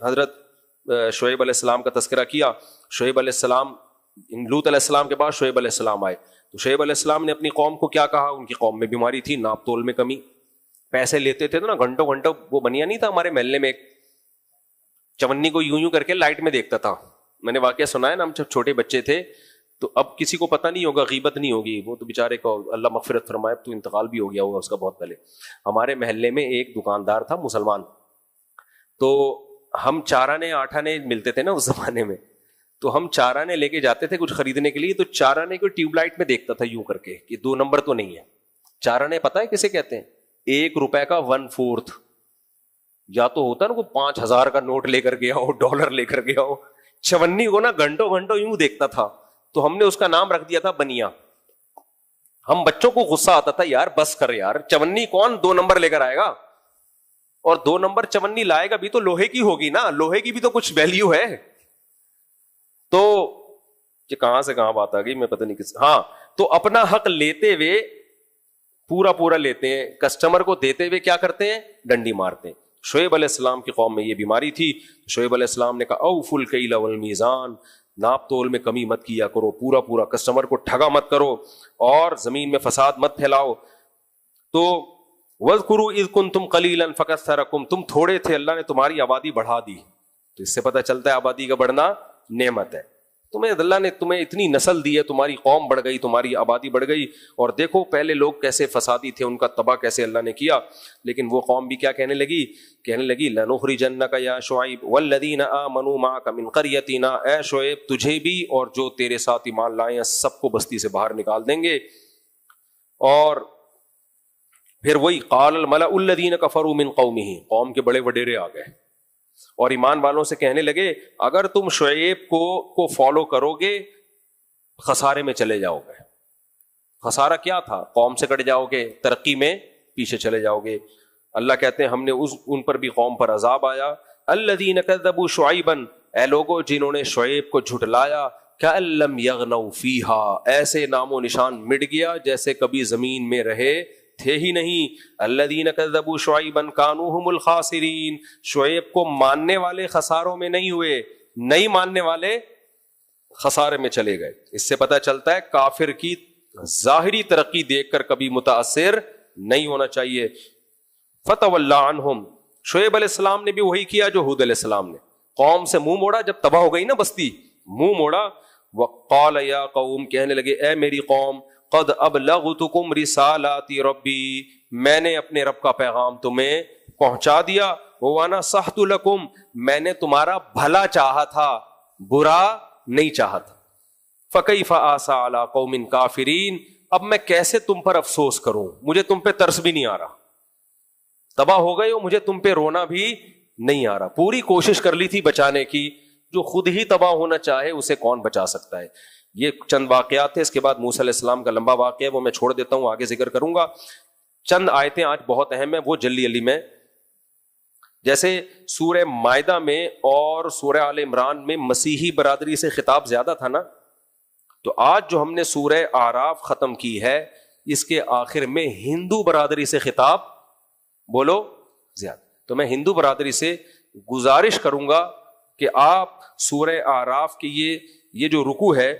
حضرت شعیب علیہ السلام کا تذکرہ کیا. شعیب علیہ السلام، لوط علیہ السلام کے بعد شعیب علیہ السلام آئے. تو شعیب علیہ السلام نے اپنی قوم کو کیا کہا؟ ان کی قوم میں بیماری تھی، ناپ تول میں کمی، پیسے لیتے تھے تو نا گھنٹوں گھنٹوں. وہ بنیا نہیں تھا ہمارے محلے میں، ایک چونی کو یوں کر کے لائٹ میں دیکھتا تھا. میں نے واقعہ سنا ہے نا، ہم جب چھوٹے بچے تھے تو اب کسی کو پتہ نہیں ہوگا، غیبت نہیں ہوگی، وہ تو بیچارے کو اللہ مغفرت فرمائے، تو انتقال بھی ہو گیا ہوگا اس کا بہت پہلے. ہمارے محلے میں ایک دکاندار تھا مسلمان، تو ہم 4 آنے 8 آنے ملتے تھے نا اس زمانے میں، تو ہم 4 آنے لے کے جاتے تھے کچھ خریدنے کے لیے. تو 4 آنے کو ٹیوب لائٹ میں دیکھتا تھا یوں کر کے کہ 2 نمبر تو نہیں ہے. 4 آنے پتہ ہے کسے کہتے ہیں؟ 1 روپے کا 1/4. یا تو ہوتا نا وہ 5,000 کا نوٹ لے کر گیا ہو، ڈالر لے کر گیا ہو. چونی کو نا گھنٹوں گھنٹوں یوں دیکھتا تھا. تو ہم نے اس کا نام رکھ دیا تھا بنیا. ہم بچوں کو غصہ آتا تھا، یار بس کر یار، چونی کون 2 نمبر لے کر آئے گا؟ اور 2 نمبر چونی لائے گا بھی تو لوہے کی ہوگی نا، لوہے کی بھی تو کچھ ویلیو ہے. تو یہ کہاں سے کہاں بات آ گئی، میں پتہ نہیں کس. ہاں، تو اپنا حق لیتے ہوئے پورا لیتے ہیں، کسٹمر کو دیتے ہوئے کیا کرتے ہیں؟ ڈنڈی مارتے ہیں. شعیب علیہ السلام کی قوم میں یہ بیماری تھی. شعیب علیہ السلام نے کہا اوفوا الکیل والمیزان، ناپ تول میں کمی مت کیا کرو، پورا کسٹمر کو ٹھگا مت کرو، اور زمین میں فساد مت پھیلاؤ. تو وَاذْكُرُوا إِذْ كُنْتُمْ قَلِيلًا فَكَثَّرَكُمْ، تم تھوڑے تھے، اللہ نے تمہاری آبادی بڑھا دی. تو اس سے پتہ چلتا ہے آبادی کا بڑھنا نعمت ہے. اللہ نے تمہیں اتنی نسل دی ہے، تمہاری قوم بڑھ گئی، تمہاری آبادی بڑھ گئی. اور دیکھو پہلے لوگ کیسے فسادی تھے، ان کا تباہ کیسے اللہ نے کیا. لیکن وہ قوم بھی کیا کہنے لگی لَنُخْرِجَنَّكَ يَا شُعَيْبُ وَالَّذِينَ آمَنُوا مَعَكَ مِنْ قَرْيَتِنَا، اے شعیب تجھے بھی اور جو تیرے ساتھ ایمان لائے ہیں سب کو بستی سے باہر نکال دیں گے. اور پھر وہی قال الملأ الذین کفروا من قومہ، قوم کے بڑے وڈیرے آ گئے اور ایمان والوں سے کہنے لگے اگر تم شعیب کو فالو کرو گے خسارے میں چلے جاؤ گے. خسارہ کیا تھا؟ قوم سے کٹ جاؤ گے، ترقی میں پیچھے چلے جاؤ گے. اللہ کہتے ہیں ہم نے ان پر بھی قوم پر عذاب آیا. الذین کذبوا شعیبا، اے لوگوں جنہوں نے شعیب کو جھٹلایا، کأن لم یغنوا فیہا، ایسے نام و نشان مٹ گیا جیسے کبھی زمین میں رہے تھے ہی نہیں. الذین کذبوا شعیبا کانوا هم الخاسرین، شعیب کو ماننے والے خساروں میں نہیں ہوئے، نہیں ماننے والے خسارے میں چلے گئے. اس سے پتہ چلتا ہے کافر کی ظاہری ترقی دیکھ کر کبھی متاثر نہیں ہونا چاہیے. فتولی عنہم، شعیب علیہ السلام نے بھی وہی کیا جو ہود علیہ السلام نے، قوم سے منہ موڑا. جب تباہ ہو گئی نا بستی، منہ موڑا. وقال یا قوم، کہنے لگے اے میری قوم، قد ابلغتکم رسالات ربی، میں نے اپنے رب کا پیغام تمہیں پہنچا دیا. ونصحت لکم، میں نے تمہارا بھلا چاہا تھا، برا نہیں چاہا تھا. فکیف آسیٰ علی قوم کافرین، اب میں کیسے تم پر افسوس کروں، مجھے تم پہ ترس بھی نہیں آ رہا. تباہ ہو گئے ہو، مجھے تم پہ رونا بھی نہیں آ رہا. پوری کوشش کر لی تھی بچانے کی، جو خود ہی تباہ ہونا چاہے اسے کون بچا سکتا ہے. یہ چند واقعات تھے. اس کے بعد موسیٰ علیہ السلام کا لمبا واقعہ ہے، وہ میں چھوڑ دیتا ہوں، آگے ذکر کروں گا. چند آیتیں آج بہت اہم ہیں، وہ جلدی میں، جیسے سورہ مائدہ میں اور سورہ آل عمران میں مسیحی برادری سے خطاب زیادہ تھا نا، تو آج جو ہم نے سورہ اعراف ختم کی ہے اس کے آخر میں ہندو برادری سے خطاب بولو زیادہ. تو میں ہندو برادری سے گزارش کروں گا کہ آپ سورہ اعراف کی یہ جو رکوع ہے